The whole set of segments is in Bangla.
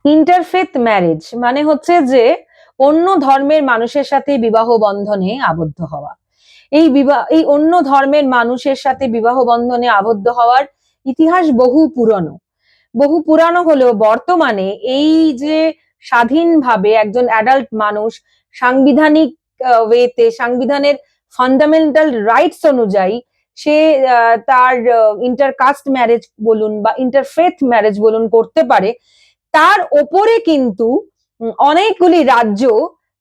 ইন্টারফেথ ম্যারেজ মানে হচ্ছে যে অন্য ধর্মের মানুষের সাথে বিবাহ বন্ধনে আবদ্ধ হওয়া। এই অন্য ধর্মের মানুষের সাথে বিবাহ বন্ধনে আবদ্ধ হওয়ার ইতিহাস বহু পুরানো হলেও বর্তমানে এই যে স্বাধীনভাবে একজন অ্যাডাল্ট মানুষ সাংবিধানিক ওয়েতে সাংবিধানের ফান্ডামেন্টাল রাইটস অনুযায়ী সে তার ইন্টারকাস্ট ম্যারেজ বলুন বা ইন্টারফেথ ম্যারেজ বলুন করতে পারে, তার ওপরে কিন্তু অনেকগুলি রাজ্য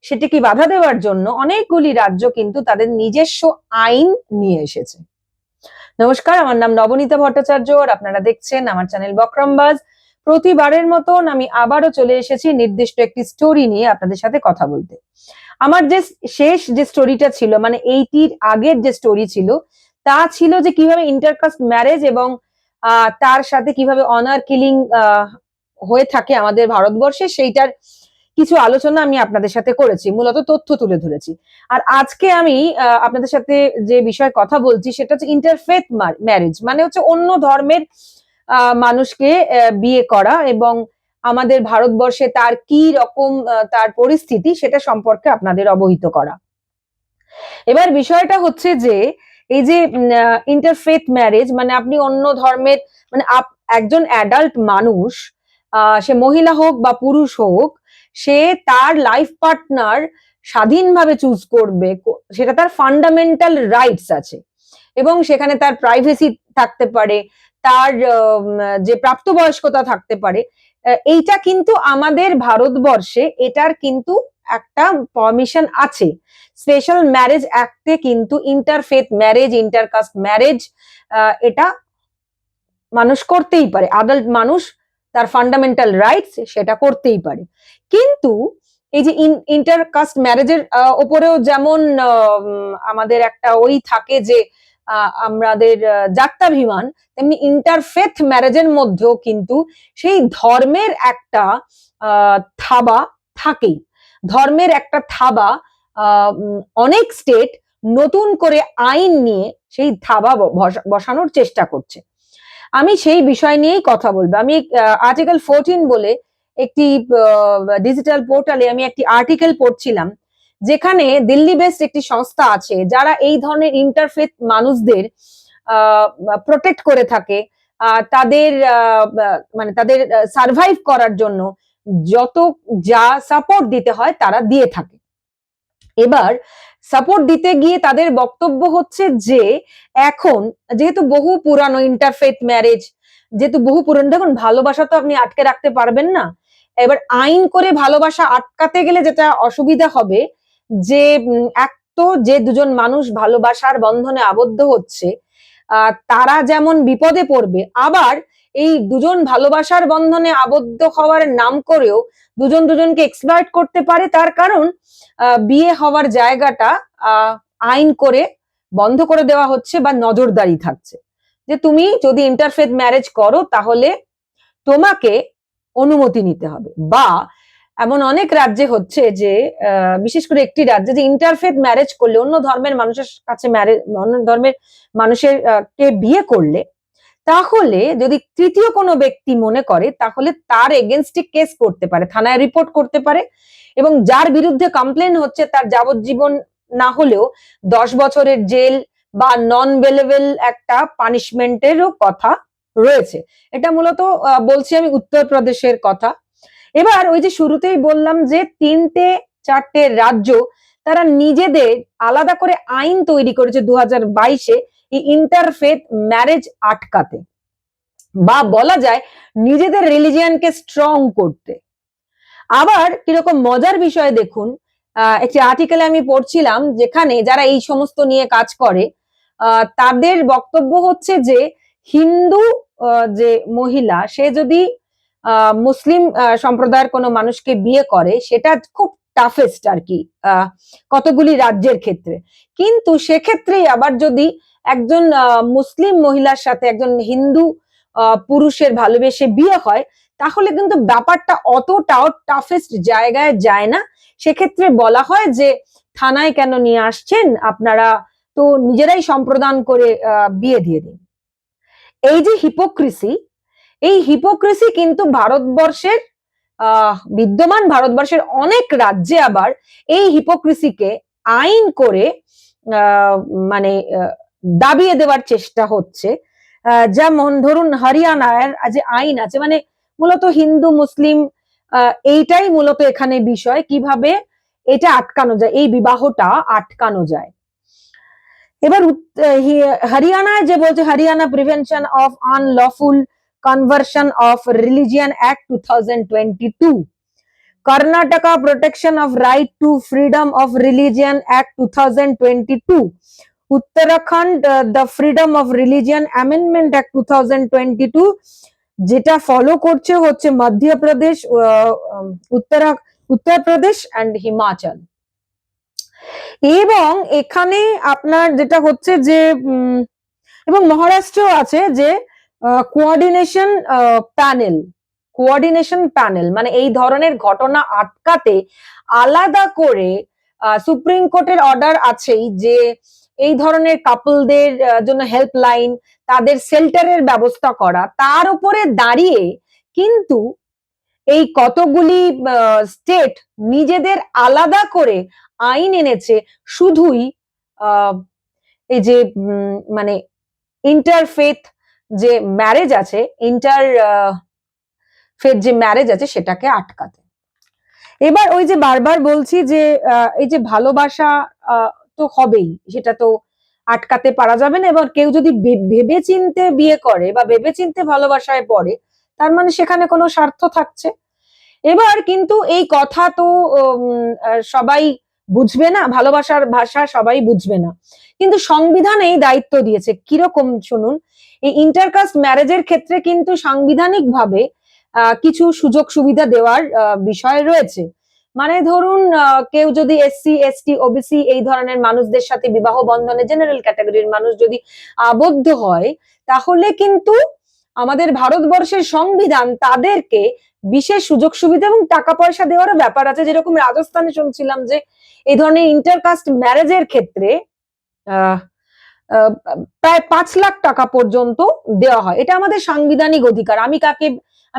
সেটিকে বাধা দেওয়ার জন্য অনেকগুলি রাজ্য কিন্তু তাদের নিজস্ব আইন নিয়ে এসেছে। নমস্কার, আমার নাম নবনীতা ভট্টাচার্য আর আপনারা দেখছেন আমার চ্যানেল বকরমবাজ। প্রতিবারের মতন আমি আবারও চলে এসেছি নির্দিষ্ট একটি স্টোরি নিয়ে আপনাদের সাথে কথা বলতে। আমার যে শেষ যে স্টোরিটা ছিল, মানে এইটির আগের যে স্টোরি ছিল, তা ছিল যে কিভাবে ইন্টারকাস্ট ম্যারেজ এবং তার সাথে কিভাবে অনার কিলিং হয়ে থাকে আমাদের ভারতবর্ষে, সেইটার কিছু আলোচনা আমি আপনাদের সাথে করেছি, মূলত তথ্য তুলে ধরেছি। আর আজকে আমি আপনাদের সাথে যে বিষয়ে কথা বলছি সেটা হচ্ছে ইন্টারফেথ ম্যারেজ, মানে হচ্ছে অন্য ধর্মের মানুষকে বিয়ে করা এবং আমাদের ভারতবর্ষে তার কি রকম তার পরিস্থিতি সেটা সম্পর্কে আপনাদের অবহিত করা। এবার বিষয়টা হচ্ছে যে এই যে ইন্টারফেথ ম্যারেজ মানে আপনি অন্য ধর্মের, মানে একজন অ্যাডাল্ট মানুষ, সে মহিলা হোক বা পুরুষ হোক, সে তার লাইফ পার্টনার স্বাধীনভাবে চুজ করবে, সেটা তার ফান্ডামেন্টাল রাইটস আছে এবং সেখানে তার প্রাইভেসি থাকতে পারে, তার যে প্রাপ্তবয়স্কতা থাকতে পারে। এইটা কিন্তু আমাদের ভারতবর্ষে এটার কিন্তু একটা পারমিশন আছে। স্পেশাল ম্যারেজ অ্যাক্টে কিন্তু ইন্টারফেথ ম্যারেজ, ইন্টারকাস্ট ম্যারেজ এটা মানুষ করতেই পারে, অ্যাডাল্ট মানুষ তার ফান্ডামেন্টাল রাইটস সেটা করতেই পারে। কিন্তু এই যে ইন্টারকাস্ট ম্যারেজের ওপরেও যেমন আমাদের একটা ওই থাকে যে আমাদের জাত্যাভিমান, তেমনি ইন্টারফেথ ম্যারেজের মধ্যেও কিন্তু সেই ধর্মের একটা থাবা থাকেই। ধর্মের একটা থাবা অনেক স্টেট নতুন করে আইন নিয়ে সেই থাবা বসানোর চেষ্টা করছে। আমি সেই বিষয় নিয়েই কথা বলবো। আমি আর্টিকেল 14 বলে একটি ডিজিটাল পোর্টালে আমি একটি আর্টিকেল পড়ছিলাম, যেখানে দিল্লি বেসড একটি সংস্থা আছে যারা এই ধরনের ইন্টারফেথ মানুষদের প্রোটেক্ট করে থাকে, তাদের মানে তাদের সার্ভাইভ করার জন্য যত যা সাপোর্ট দিতে হয় তারা দিয়ে থাকে। এবার সাপোর্ট দিতে গিয়ে তাদের বক্তব্য হচ্ছে যে এখন যেহেতু বহু পুরানো ইন্টারফেথ ম্যারেজ, যেহেতু বহু পুরানো, দেখুন ভালোবাসা তো আপনি আটকে রাখতে পারবেন না। এবার আইন করে ভালোবাসা আটকাতে গেলে যেটা অসুবিধা হবে যে এক তো যে দুজন মানুষ ভালোবাসার বন্ধনে আবদ্ধ হচ্ছে তারা যেমন বিপদে পড়বে, আবার এই দুজন ভালোবাসার বন্ধনে আবদ্ধ হওয়ার নাম করেও দুজন দুজনকে এক্সপ্লয়েট করতে পারে। তার কারণ বিয়ে হওয়ার জায়গাটা আইন করে বন্ধ করে দেওয়া হচ্ছে বা নজরদারি থাকছে যে তুমি যদি ইন্টারফেথ ম্যারেজ করো তাহলে তোমাকে অনুমতি নিতে হবে। বা এমন অনেক রাজ্যে হচ্ছে যে বিশেষ করে একটি রাজ্যে যে ইন্টারফেথ ম্যারেজ করলে, অন্য ধর্মের মানুষের কাছে অন্য ধর্মের মানুষের কে বিয়ে করলে, তাহলে যদি তৃতীয় কোনো ব্যক্তি মনে করে তাহলে তার এগেনস্টে কেস করতে পারে, থানায় রিপোর্ট করতে পারে এবং যার বিরুদ্ধে কমপ্লেন হচ্ছে তার যাবজ্জীবন না হলেও 10 বছরের জেল বা নন বেলেবল একটা পানিশমেন্টেরও কথা রয়েছে। এটা মূলত বলছি আমি উত্তরপ্রদেশের কথা। এবার ওই যে শুরুতেই বললাম যে 3-4টে রাজ্য তারা নিজেদের আলাদা করে আইন তৈরি করেছে 2022-এ এই ইন্টারফেথ ম্যারেজ আটকাতে, বা বলা যায় নিজেদের রিলিজিয়ানকে স্ট্রং করতে। আবার কিরকম মজার বিষয় দেখুন, একটি আর্টিকেলে আমি পড়ছিলাম যেখানে যারা এই সমস্ত নিয়ে কাজ করে তাদের বক্তব্য হচ্ছে যে হিন্দু যে মহিলা সে যদি মুসলিম সম্প্রদায়ের কোনো মানুষকে বিয়ে করে সেটা খুব টাফেস্ট আর কি কতগুলি রাজ্যের ক্ষেত্রে, কিন্তু সেক্ষেত্রেই আবার যদি একজন মুসলিম মহিলার সাথে একজন হিন্দু পুরুষের ভালোবেসে বিয়ে হয় তাহলে কিন্তু ব্যাপারটা অতটাও টাফেস্ট জায়গায় যায় না। সেক্ষেত্রে বলা হয় যে থানায় কেন নিয়ে আসছেন, আপনারা তো নিজেরাই সম্প্রদান করে বিয়ে দিয়ে দিন। এই যে হিপোক্রেসি, এই হিপোক্রেসি কিন্তু ভারতবর্ষের বিদ্যমান ভারতবর্ষের অনেক রাজ্যে আবার এই হিপোক্রিসিকে আইন করে মানে দাবিয়ে দেওয়ার চেষ্টা হচ্ছে। যেমন ধরুন হরিয়ানার যে আইন আছে, মানে মূলত হিন্দু মুসলিম এইটাই মূলত এখানে বিষয়, কিভাবে এটা আটকানো যায়, এই বিবাহটা আটকানো যায়। এবার হরিয়ানায় যে বলছে Haryana prevention of unlawful conversion of religion act 2022, Karnataka Protection of Right to Freedom of Religion Act 2022, Uttarakhand the Freedom of Religion Amendment Act 2022, যেটা ফলো করছে হচ্ছে মধ্যপ্রদেশ, উত্তরপ্রদেশ অ্যান্ড হিমাচল। এবং এখানে আপনার যেটা হচ্ছে যে এবং মহারাষ্ট্র আছে যে কোঅর্ডিনেশন প্যানেল, মানে এই ধরনের ঘটনা আটকাতে আলাদা করে সুপ্রিম কোর্টের অর্ডার আছেই যে এই ধরনের কাপলদের জন্য হেল্পলাইন, তাদের শেল্টারের ব্যবস্থা করা। তার উপরে দাঁড়িয়ে কিন্তু এই কতগুলি স্টেট নিজেদের আলাদা করে আইন এনেছে শুধুই এই যে মানে ইন্টারফেথ যে ম্যারেজ আছে, ফেথ যে ম্যারেজ আছে সেটাকে আটকাতে। এবার ওই যে বারবার বলছি যে এই যে ভালোবাসা তো হবেই, সেটা তো আটকাতে পারা যাবে না। এবার কেউ যদি ভেবে চিনতে বিয়ে করে বা ভেবে চিনতে ভালোবাসায় পড়ে, তার মানে সেখানে কোনো স্বার্থ থাকছে। এবার কিন্তু এই কথা তো সবাই বুঝবে না, ভালোবাসার ভাষা সবাই বুঝবে না, কিন্তু সংবিধান এই দায়িত্ব দিয়েছে। কিরকম শুনুন, এই ইন্টারকাস্ট ম্যারেজের ক্ষেত্রে কিন্তু সাংবিধানিক ভাবে কিছু সুযোগ সুবিধা দেওয়ার বিষয় রয়েছে। মানে ধরুন কেউ যদি এসসি এসটি ওবিসি এই ধরনের মানুষদের সাথে বিবাহ বন্ধনে, জেনারেল ক্যাটাগরির মানুষ যদি আবদ্ধ হয়, তাহলে কিন্তু আমাদের ভারতবর্ষের সংবিধান তাদেরকে বিশেষ সুযোগ সুবিধা এবং টাকা পয়সা দেওয়ারও ব্যাপার আছে। যেরকম রাজস্থানে শুনছিলাম যে এই ধরনের ইন্টারকাস্ট ম্যারেজের ক্ষেত্রে প্রায় 5 লাখ টাকা পর্যন্ত দেওয়া হয়। এটা আমাদের সাংবিধানিক অধিকার। আমি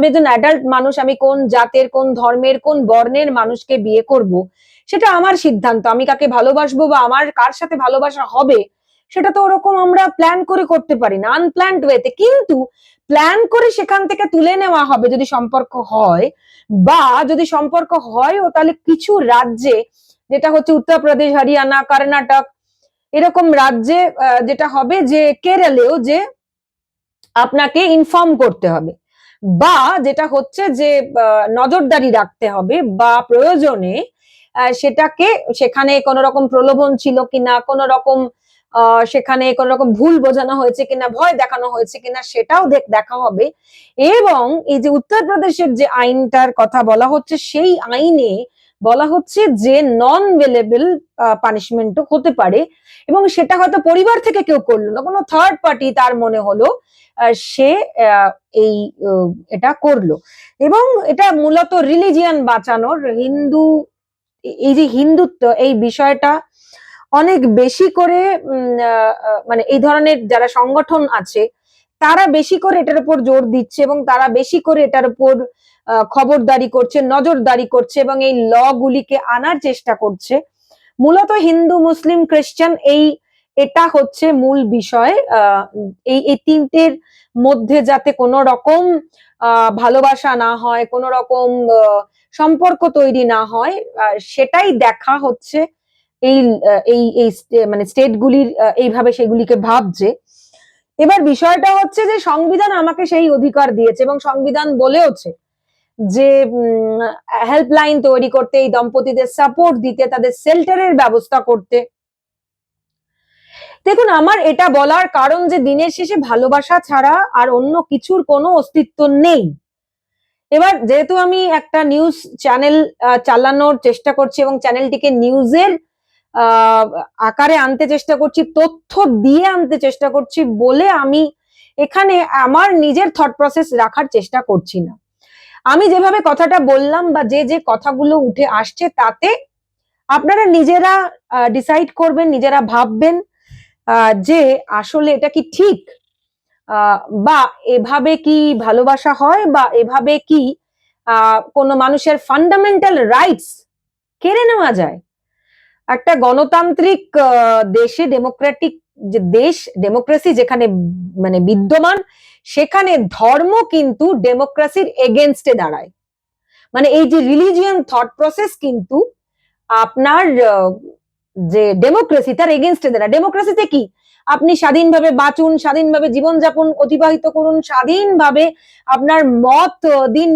একজন অ্যাডাল্ট মানুষ, আমি কোন জাতের, কোন ধর্মের, কোন বর্ণের মানুষকে বিয়ে করব, সেটা আমার সিদ্ধান্ত। আমি কাকে ভালোবাসবো বা আমার কার সাথে ভালোবাসা হবে, সেটা তো ওরকম আমরা প্ল্যান করে করতে পারি না, আনপ্ল্যান্ড ওয়েতে। কিন্তু প্ল্যান করে সেখান থেকে তুলে নেওয়া হবে যদি সম্পর্ক হয়, বা যদি সম্পর্ক হয়ও তাহলে কিছু রাজ্যে, যেটা হচ্ছে উত্তরপ্রদেশ, হরিয়ানা, কর্ণাটক, এরকম রাজ্যে যেটা হবে যে কেরলেও যে আপনাকে ইনফর্ম করতে হবে, বা যেটা হচ্ছে যে নজরদারি রাখতে হবে, বা প্রয়োজনে সেটাকে সেখানে কোন রকম প্রলোভন ছিল কিনা, কোন রকম সেখানে কোন রকম ভুল বোঝানো হয়েছে কিনা, ভয় দেখানো হয়েছে কিনা, সেটাও দেখা হবে। এবং এই যে উত্তরপ্রদেশের যে আইনটার কথা বলা হচ্ছে, সেই আইনে বলা হচ্ছে যে নন ভেলেবল পানিশমেন্টও হতে পারে, এবং সেটা হয়তো পরিবার থেকে কেউ করলো না, কোনো থার্ড পার্টি তার মনে হলো সে এই এটা করলো। এবং এটা মূলত রিলিজিয়ান বাঁচানোর, এই যে হিন্দুত্ব, এই বিষয়টা অনেক বেশি করে মানে এই ধরনের যারা সংগঠন আছে তারা বেশি করে এটার উপর জোর দিচ্ছে, এবং তারা বেশি করে এটার উপর খবরদারি করছে, নজরদারি করছে, এবং এই ল গুলিকে আনার চেষ্টা করছে। মূলত হিন্দু, মুসলিম, খ্রিস্টান, এটা হচ্ছে মূল বিষয়। এই তিনটের মধ্যে যাতে কোনো রকম ভালোবাসা না হয়, কোনো রকম সম্পর্ক তৈরি না হয়, সেটাই দেখা হচ্ছে এই মানে স্টেটগুলির এইভাবে সেগুলিকে ভাবছে। এবার বিষয়টা হচ্ছে যে সংবিধান আমাকে সেই অধিকার দিয়েছে, এবং সংবিধান বলেওছে যে হেল্পলাইন তৈরি করতে, এই দম্পতিদের সাপোর্ট দিতে, তাদের শেল্টারের ব্যবস্থা করতে। দেখুন, আমার এটা বলার কারণ যে দিনের শেষে ভালোবাসা ছাড়া আর অন্য কিছুর কোনো অস্তিত্ব নেই। এবার যেহেতু আমি একটা নিউজ চ্যানেল চালানোর চেষ্টা করছি এবং চ্যানেলটিকে নিউজের আকারে আনতে চেষ্টা করছি, তথ্য দিয়ে আনতে চেষ্টা করছি বলে আমি এখানে আমার নিজের থট প্রসেস রাখার চেষ্টা করছি না। আমি যেভাবে কথাটা বললাম বা যে কথাগুলো উঠে আসছে, তাতে আপনারা নিজেরা ডিসাইড করবেন, নিজেরা ভাববেন যে আসলে এটা কি ঠিক, বা এভাবে কি ভালোবাসা হয়, বা এভাবে কি কোনো মানুষের ফান্ডামেন্টাল রাইটস কেড়ে নেওয়া যায়? একটা গণতান্ত্রিক দেশে, ডেমোক্রেটিক যে দেশ, ডেমোক্রেসি যেখানে মানে বিদ্যমান, সেখানে ধর্ম কিন্তু ডেমোক্রেসির এগেনস্টে দাঁড়ায়। মানে এই যে রিলিজিয়ান থট প্রসেস কিন্তু আপনার যে ডেমোক্রেসি তার এগেনস্টে দাঁড়ায়। ডেমোক্রেসিতে কি, আপনি স্বাধীনভাবে বাঁচুন, স্বাধীনভাবে জীবনযাপন অতিবাহিত করুন, স্বাধীনভাবে আপনার মত দিন,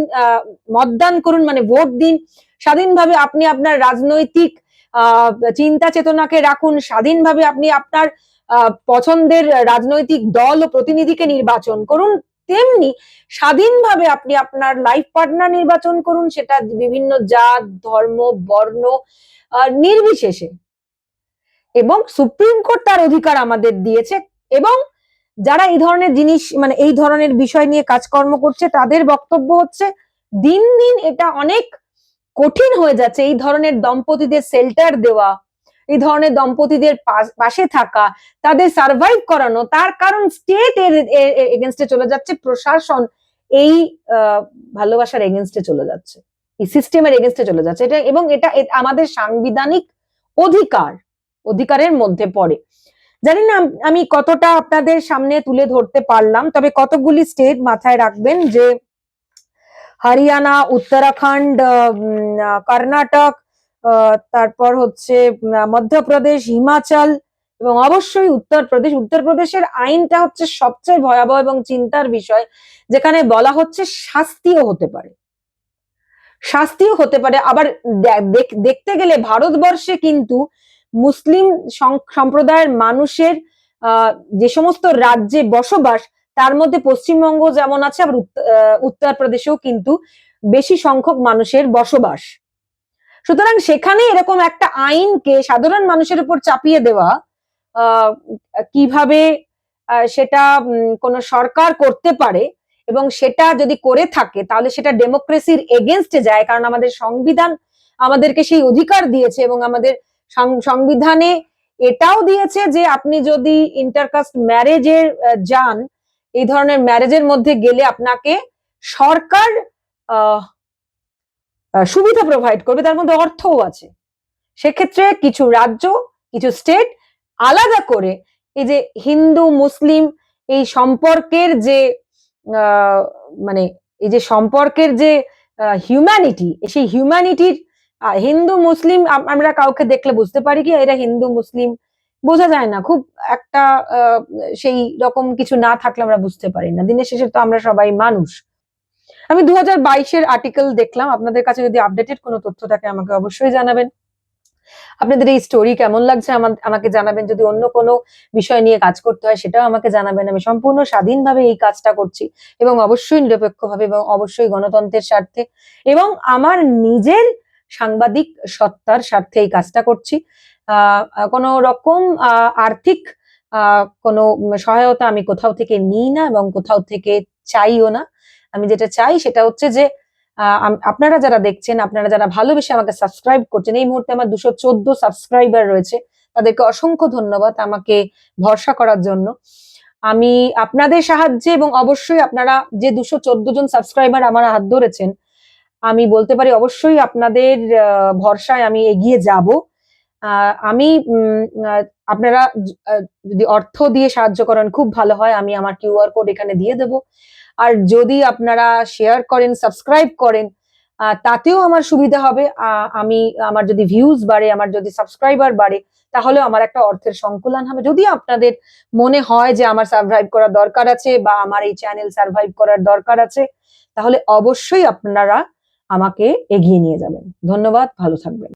মতদান করুন মানে ভোট দিন, স্বাধীনভাবে আপনি আপনার রাজনৈতিক চিন্তা চেতনাকে রাখুন, স্বাধীনভাবে আপনি আপনার পছন্দের রাজনৈতিক দল ও প্রতিনিধিকে নির্বাচন করুন, তেমনি স্বাধীনভাবে আপনি আপনার লাইফ পার্টনার নির্বাচন করুন, সেটা বিভিন্ন জাত, ধর্ম, বর্ণ নির্বিশেষে। এবং সুপ্রিম কোর্ট তার অধিকার আমাদের দিয়েছে, এবং যারা এই ধরনের জিনিস মানে এই ধরনের বিষয় নিয়ে কাজকর্ম করছে তাদের বক্তব্য হচ্ছে দিন দিন এটা অনেক কঠিন হয়ে যাচ্ছে এই ধরনের দম্পতিদের শেল্টার দেওয়া, এই ধরনের দম্পতিদের পাশে থাকা, তাদের সার্ভাইভ করানো। তার কারণ স্টেট এর এগেনস্টে চলে যাচ্ছে, প্রশাসন এই ভালোবাসার এগেনস্টে চলে যাচ্ছে, এই সিস্টেমের এগেনস্টে চলে যাচ্ছে। এটা এবং এটা আমাদের সাংবিধানিক অধিকারের মধ্যে পড়ে। জানি না আমি কতটা আপনাদের সামনে তুলে ধরতে পারলাম, তবে কতগুলি স্টেট মাথায় রাখবেন যে হরিয়ানা, উত্তরাখণ্ড, কর্ণাটক, তারপর হচ্ছে মধ্যপ্রদেশ, হিমাচল এবং অবশ্যই উত্তরপ্রদেশ। উত্তরপ্রদেশের আইনটা হচ্ছে সবচেয়ে ভয়াবহ এবং চিন্তার বিষয়, যেখানে বলা হচ্ছে শাস্তিও হতে পারে, শাস্তিও হতে পারে। আবার দেখতে গেলে ভারতবর্ষে কিন্তু মুসলিম সম্প্রদায়ের মানুষের যে সমস্ত রাজ্যে বসবাস, তার মধ্যে পশ্চিমবঙ্গ যেমন আছে, আবার উত্তরপ্রদেশেও কিন্তু বেশি সংখ্যক মানুষের বসবাস। সুতরাং সেখানে এরকম একটা আইনকে সাধারণ মানুষের উপর চাপিয়ে দেওয়া কিভাবে সেটা কোনো সরকার করতে পারে, এবং সেটা যদি করে থাকে তাহলে সেটা ডেমোক্রেসির এগেনস্টে যায়। কারণ আমাদের সংবিধান আমাদেরকে সেই অধিকার দিয়েছে, এবং আমাদের সংবিধানে এটাও দিয়েছে যে আপনি যদি ইন্টারকাস্ট ম্যারেজে যান, এই ধরনের ম্যারেজের মধ্যে গেলে আপনাকে সরকার সুবিধা প্রোভাইড করবে, তার মধ্যে অর্থও আছে। সেক্ষেত্রে কিছু রাজ্য, কিছু স্টেট আলাদা করে এই যে হিন্দু মুসলিম এই সম্পর্কের যে মানে এই যে সম্পর্কের যে হিউম্যানিটি, সেই হিউম্যানিটির হিন্দু মুসলিম আমরা কাউকে দেখলে বুঝতে পারি কি এরা হিন্দু মুসলিম, বোঝা যায় না, খুব একটা সেই রকম কিছু না থাকলে আমরা বুঝতে পারি না। দিনের শেষে তো আমরা সবাই মানুষ। আমি 2022-এর আর্টিকেল দেখলাম, আপনাদের কাছে যদি আপডেটেড কোনো তথ্য থাকে আমাকে অবশ্যই জানাবেন। আপনাদের এই স্টোরি কেমন লাগছে আমাকে জানাবেন। যদি অন্য কোনো বিষয় নিয়ে কাজ করতে হয় সেটাও আমাকে জানাবেন। আমি সম্পূর্ণ স্বাধীনভাবে এই কাজটা করছি, এবং অবশ্যই নিরপেক্ষভাবে, এবং অবশ্যই গণতন্ত্রের স্বার্থে, এবং আমার নিজের সাংবাদিক সত্তার স্বার্থে এই কাজটা করছি। কোনো রকম আর্থিক কোনো সহায়তা আমি কোথাও থেকে নিই না, এবং কোথাও থেকে চাইও না। আমি যেটা চাই সেটা হচ্ছে যে আপনারা যারা দেখছেন, আপনারা যারা ভালোবেসে আমাকে সাবস্ক্রাইব করছেন, এই মুহূর্তে আমার 214 সাবস্ক্রাইবার রয়েছে, তাদেরকে অসংখ্য ধন্যবাদ আমাকে ভরসা করার জন্য। আমি আপনাদের সাহায্যে, এবং অবশ্যই আপনারা যে 214 জন সাবস্ক্রাইবার আমার হাত ধরেছেন, আমি বলতে পারি অবশ্যই আপনাদের ভরসায় আমি এগিয়ে যাব। আমি আপনারা যদি অর্থ দিয়ে সাহায্য করেন খুব ভালো হয়, আমি আমার কিউআর কোড এখানে দিয়ে দেব। আর যদি আপনারা শেয়ার করেন, সাবস্ক্রাইব করেন, তাতেও আমার সুবিধা হবে। আমি আমার যদি ভিউজ বাড়ে, আমার যদি সাবস্ক্রাইবার বাড়ে, তাহলে আমার একটা অর্থের সংকুলান হবে। যদি আপনাদের মনে হয় যে আমার সার্ভাইভ করার দরকার আছে, বা আমার এই চ্যানেল সার্ভাইভ করার দরকার আছে, তাহলে অবশ্যই আপনারা আমাকে এগিয়ে নিয়ে যাবেন। ধন্যবাদ, ভালো থাকবেন।